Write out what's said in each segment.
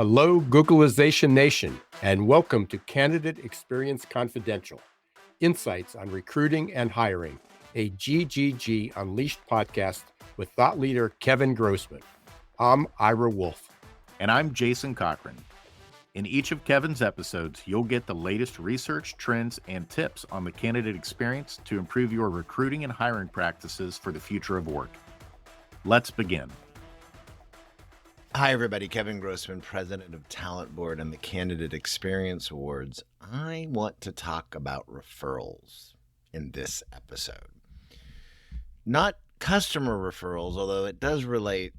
Hello, Googlization Nation, and welcome to Candidate Experience Confidential, Insights on Recruiting and Hiring, a GGG Unleashed podcast with thought leader Kevin Grossman. I'm Ira Wolf. And I'm Jason Cochran. In each of Kevin's episodes, you'll get the latest research, trends, and tips on the candidate experience to improve your recruiting and hiring practices for the future of work. Let's begin. Hi, everybody. Kevin Grossman, president of Talent Board and the Candidate Experience Awards. I want to talk about referrals in this episode. Not customer referrals, although it does relate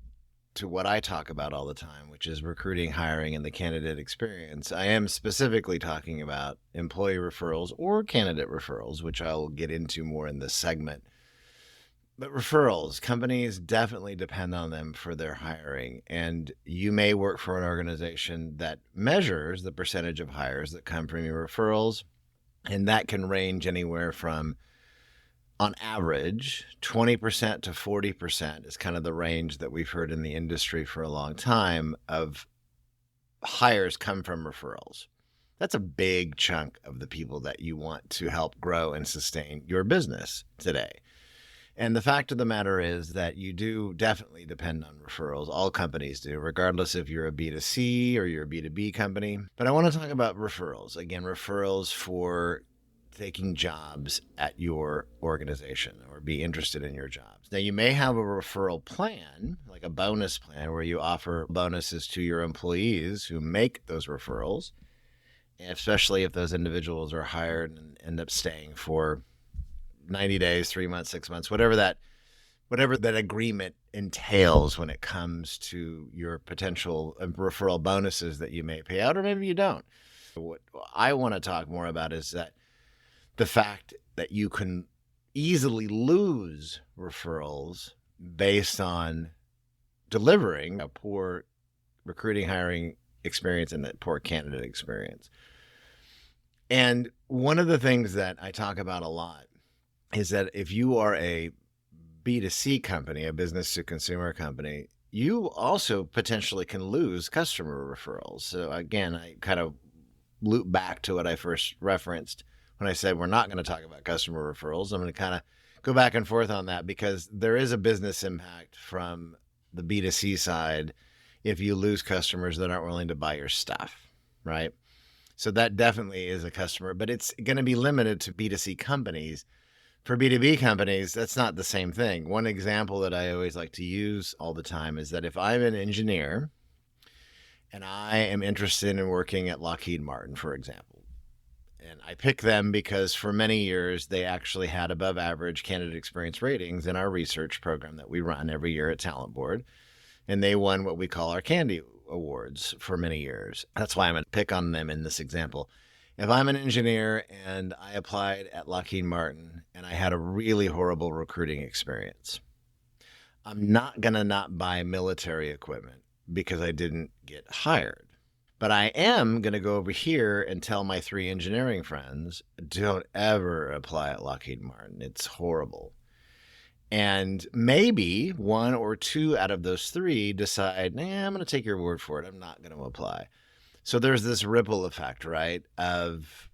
to what I talk about all the time, which is recruiting, hiring, and the candidate experience. I am specifically talking about employee referrals or candidate referrals, which I'll get into more in this segment. But referrals, companies definitely depend on them for their hiring. And you may work for an organization that measures the percentage of hires that come from your referrals. And that can range anywhere from, on average, 20% to 40% is kind of the range that we've heard in the industry for a long time of hires come from referrals. That's a big chunk of the people that you want to help grow and sustain your business today. And the fact of the matter is that you do definitely depend on referrals. All companies do, regardless if you're a B2C or you're a B2B company. But I want to talk about referrals. Again, referrals for taking jobs at your organization or be interested in your jobs. Now, you may have a referral plan, like a bonus plan, where you offer bonuses to your employees who make those referrals, especially if those individuals are hired and end up staying for 90 days, 3 months, 6 months, whatever that agreement entails when it comes to your potential referral bonuses that you may pay out, or maybe you don't. What I want to talk more about is that the fact that you can easily lose referrals based on delivering a poor recruiting, hiring experience and a poor candidate experience. And one of the things that I talk about a lot is that if you are a B2C company, a business to consumer company, you also potentially can lose customer referrals. So again, I kind of loop back to what I first referenced when I said we're not going to talk about customer referrals. I'm going to kind of go back and forth on that because there is a business impact from the B2C side if you lose customers that aren't willing to buy your stuff, right? So that definitely is a customer, but it's going to be limited to B2C companies. For B2B companies, that's not the same thing. One example that I always like to use all the time is that if I'm an engineer and I am interested in working at Lockheed Martin, for example, and I pick them because for many years they actually had above average candidate experience ratings in our research program that we run every year at Talent Board, and they won what we call our Candy Awards for many years. That's why I'm going to pick on them in this example. If I'm an engineer and I applied at Lockheed Martin and I had a really horrible recruiting experience, I'm not going to not buy military equipment because I didn't get hired. But I am going to go over here and tell my 3 engineering friends, don't ever apply at Lockheed Martin. It's horrible. And maybe 1 or 2 out of those 3 decide, I'm going to take your word for it. I'm not going to apply. So there's this ripple effect, right, of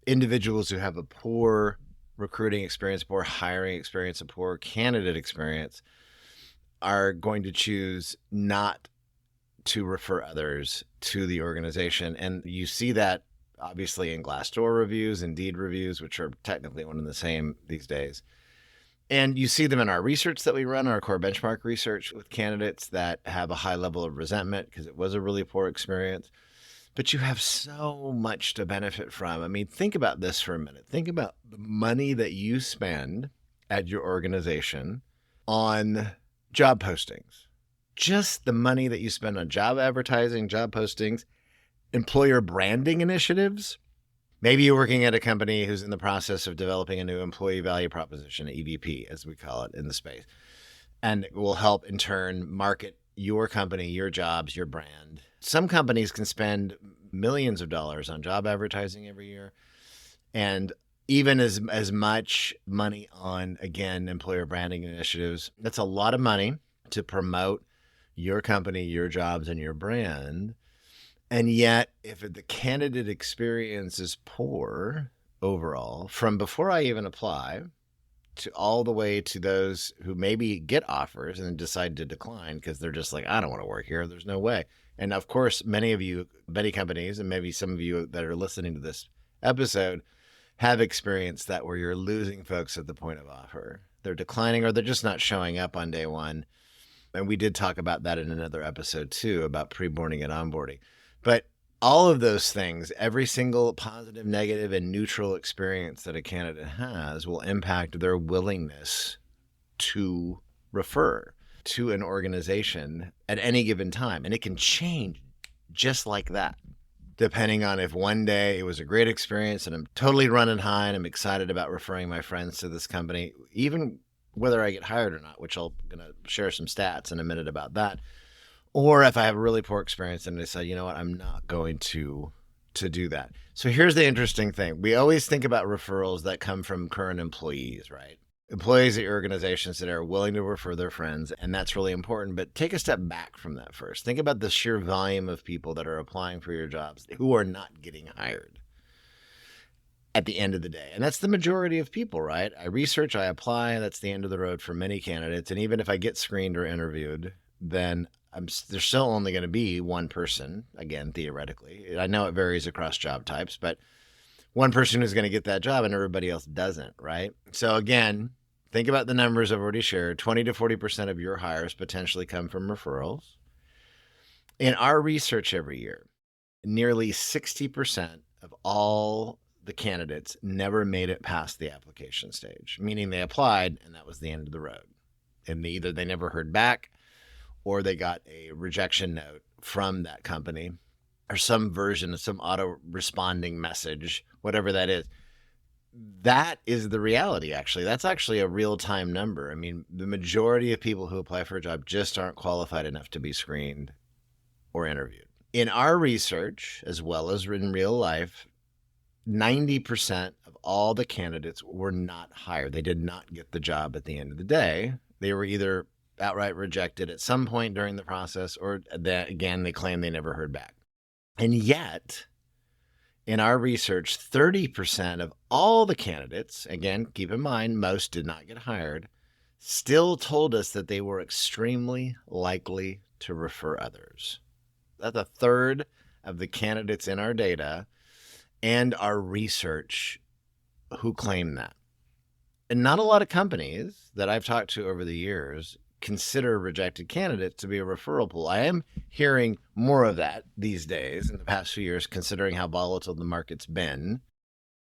individuals who have a poor recruiting experience, poor hiring experience, a poor candidate experience are going to choose not to refer others to the organization. And you see that obviously in Glassdoor reviews, Indeed reviews, which are technically one and the same these days. And you see them in our research that we run, our core benchmark research with candidates that have a high level of resentment because it was a really poor experience. But you have so much to benefit from. I mean, think about this for a minute. Think about the money that you spend at your organization on job postings. Just the money that you spend on job advertising, job postings, employer branding initiatives. Maybe you're working at a company who's in the process of developing a new employee value proposition, EVP, as we call it in the space. And it will help in turn market your company, your jobs, your brand. Some companies can spend millions of dollars on job advertising every year. And even as much money on, again, employer branding initiatives. That's a lot of money to promote your company, your jobs, and your brand. And yet, if the candidate experience is poor overall, from before I even apply to all the way to those who maybe get offers and then decide to decline because they're just like, I don't want to work here. There's no way. And of course, many companies, and maybe some of you that are listening to this episode have experienced that, where you're losing folks at the point of offer. They're declining, or they're just not showing up on day one. And we did talk about that in another episode too, about pre-boarding and onboarding. But all of those things, every single positive, negative, and neutral experience that a candidate has will impact their willingness to refer to an organization at any given time. And it can change just like that, depending on if one day it was a great experience and I'm totally running high and I'm excited about referring my friends to this company, even whether I get hired or not, which I'm going to share some stats in a minute about that. Or if I have a really poor experience and I say, you know what, I'm not going to do that. So here's the interesting thing. We always think about referrals that come from current employees, right? Employees at your organizations that are willing to refer their friends, and that's really important. But take a step back from that first. Think about the sheer volume of people that are applying for your jobs who are not getting hired at the end of the day. And that's the majority of people, right? I research, I apply, that's the end of the road for many candidates. And even if I get screened or interviewed, then there's still only going to be one person, again, theoretically. I know it varies across job types, but one person who's going to get that job and everybody else doesn't, right? So again, think about the numbers I've already shared. 20 to 40% of your hires potentially come from referrals. In our research every year, nearly 60% of all the candidates never made it past the application stage, meaning they applied and that was the end of the road. And either they never heard back, or they got a rejection note from that company, or some version of some auto-responding message, whatever that is. That is the reality, actually. That's actually a real-time number. I mean, the majority of people who apply for a job just aren't qualified enough to be screened or interviewed. In our research, as well as in real life, 90% of all the candidates were not hired. They did not get the job at the end of the day. They were either outright rejected at some point during the process, or that, again, they claim they never heard back. And yet, in our research, 30% of all the candidates, again, keep in mind, most did not get hired, still told us that they were extremely likely to refer others. That's a third of the candidates in our data and our research who claim that. And not a lot of companies that I've talked to over the years consider rejected candidates to be a referral pool. I am hearing more of that these days in the past few years, considering how volatile the market's been,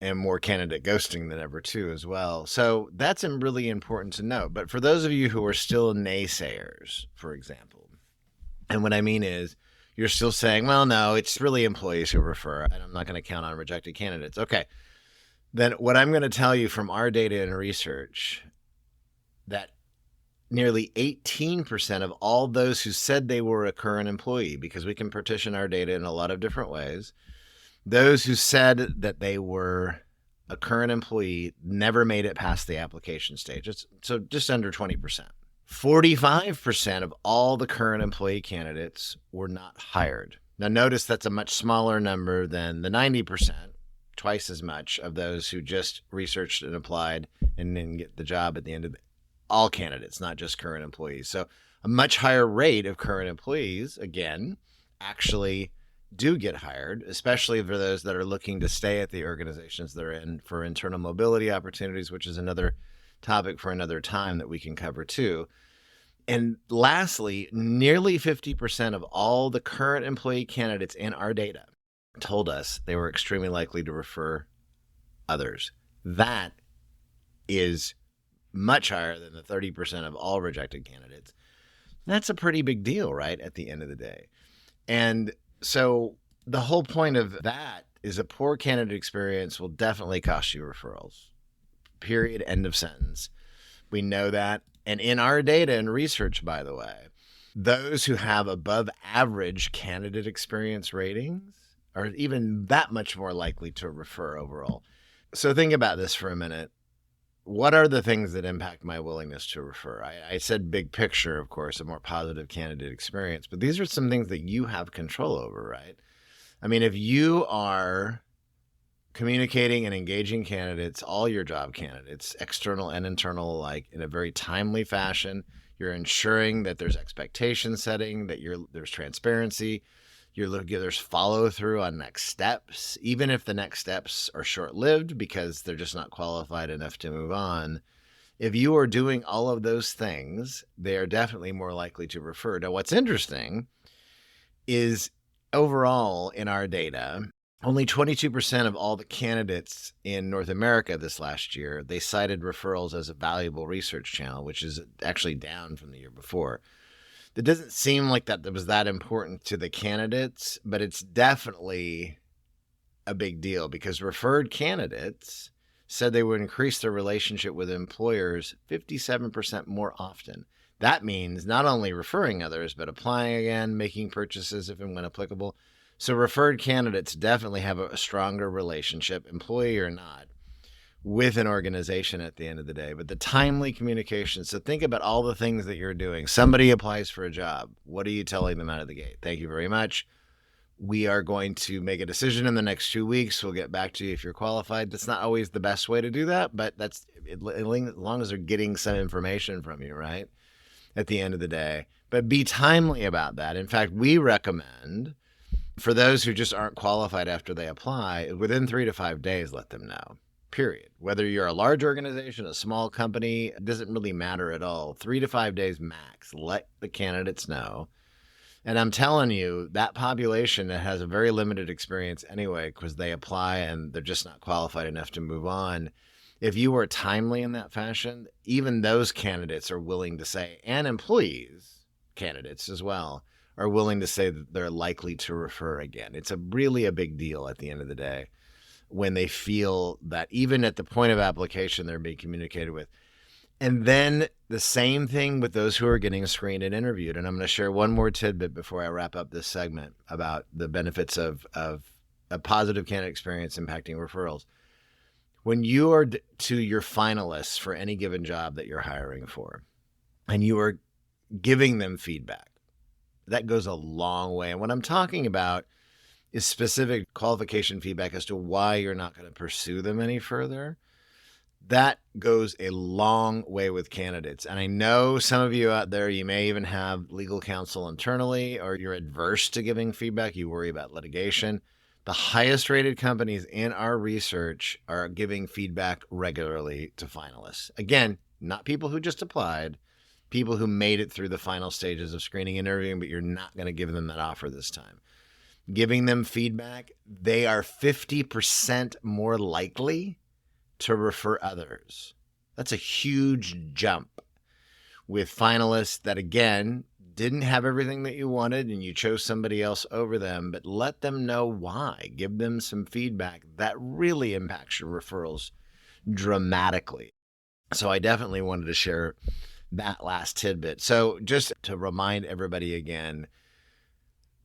and more candidate ghosting than ever too as well. So that's really important to know. But for those of you who are still naysayers, for example, and what I mean is you're still saying, well, no, it's really employees who refer, and I'm not going to count on rejected candidates. Okay. Then what I'm going to tell you from our data and research, that nearly 18% of all those who said they were a current employee, because we can partition our data in a lot of different ways, those who said that they were a current employee never made it past the application stage. So just under 20%. 45% of all the current employee candidates were not hired. Now notice that's a much smaller number than the 90%, twice as much of those who just researched and applied and didn't get the job at the end of all candidates, not just current employees. So a much higher rate of current employees, again, actually do get hired, especially for those that are looking to stay at the organizations they're in for internal mobility opportunities, which is another topic for another time that we can cover too. And lastly, nearly 50% of all the current employee candidates in our data told us they were extremely likely to refer others. That is much higher than the 30% of all rejected candidates. That's a pretty big deal, right, at the end of the day. And so the whole point of that is a poor candidate experience will definitely cost you referrals. Period. End of sentence. We know that. And in our data and research, by the way, those who have above average candidate experience ratings are even that much more likely to refer overall. So think about this for a minute. what are the things that impact my willingness to refer? I said big picture, of course, a more positive candidate experience, but these are some things that you have control over, right? I mean, if you are communicating and engaging candidates, all your job candidates, external and internal alike, in a very timely fashion, you're ensuring that there's expectation setting, that there's transparency, there's follow through on next steps, even if the next steps are short-lived because they're just not qualified enough to move on. If you are doing all of those things, they are definitely more likely to refer. Now, what's interesting is overall in our data, only 22% of all the candidates in North America this last year, they cited referrals as a valuable research channel, which is actually down from the year before. It doesn't seem like that was that important to the candidates, but it's definitely a big deal because referred candidates said they would increase their relationship with employers 57% more often. That means not only referring others, but applying again, making purchases if and when applicable. So referred candidates definitely have a stronger relationship, employee or not, with an organization at the end of the day. But the timely communication. So think about all the things that you're doing. Somebody applies for a job. What are you telling them out of the gate? Thank you very much. We are going to make a decision in the next 2 weeks. We'll get back to you if you're qualified. That's not always the best way to do that, but that's as long as they're getting some information from you, right? At the end of the day. But be timely about that. In fact, we recommend for those who just aren't qualified after they apply, within 3 to 5 days, let them know. Period. Whether you're a large organization, a small company, it doesn't really matter at all. 3 to 5 days max. Let the candidates know. And I'm telling you, that population that has a very limited experience anyway, because they apply and they're just not qualified enough to move on. If you were timely in that fashion, even those candidates are willing to say, and employees, candidates as well, are willing to say that they're likely to refer again. It's really a big deal at the end of the day when they feel that even at the point of application, they're being communicated with. And then the same thing with those who are getting screened and interviewed. And I'm going to share one more tidbit before I wrap up this segment about the benefits of a positive candidate experience impacting referrals. When you are to your finalists for any given job that you're hiring for, and you are giving them feedback, that goes a long way. And what I'm talking about is specific qualification feedback as to why you're not going to pursue them any further. That goes a long way with candidates. And I know some of you out there, you may even have legal counsel internally, or you're adverse to giving feedback. You worry about litigation. The highest rated companies in our research are giving feedback regularly to finalists. Again, not people who just applied, people who made it through the final stages of screening and interviewing, but you're not going to give them that offer this time. Giving them feedback, they are 50% more likely to refer others. That's a huge jump with finalists that, again, didn't have everything that you wanted and you chose somebody else over them, but let them know why. Give them some feedback. That really impacts your referrals dramatically. So I definitely wanted to share that last tidbit. So just to remind everybody again,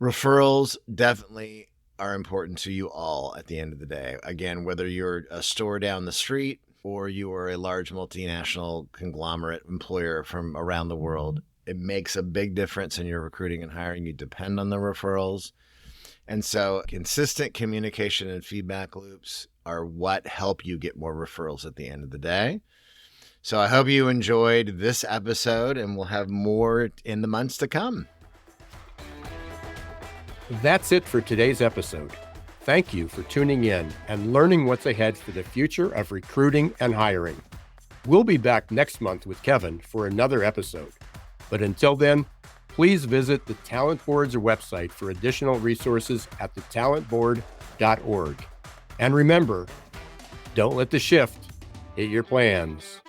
referrals definitely are important to you all at the end of the day. Again, whether you're a store down the street or you are a large multinational conglomerate employer from around the world, it makes a big difference in your recruiting and hiring. You depend on the referrals. And so consistent communication and feedback loops are what help you get more referrals at the end of the day. So I hope you enjoyed this episode, and we'll have more in the months to come. That's it for today's episode. Thank you for tuning in and learning what's ahead for the future of recruiting and hiring. We'll be back next month with Kevin for another episode. But until then, please visit the Talent Board's website for additional resources at thetalentboard.org. And remember, don't let the shift hit your plans.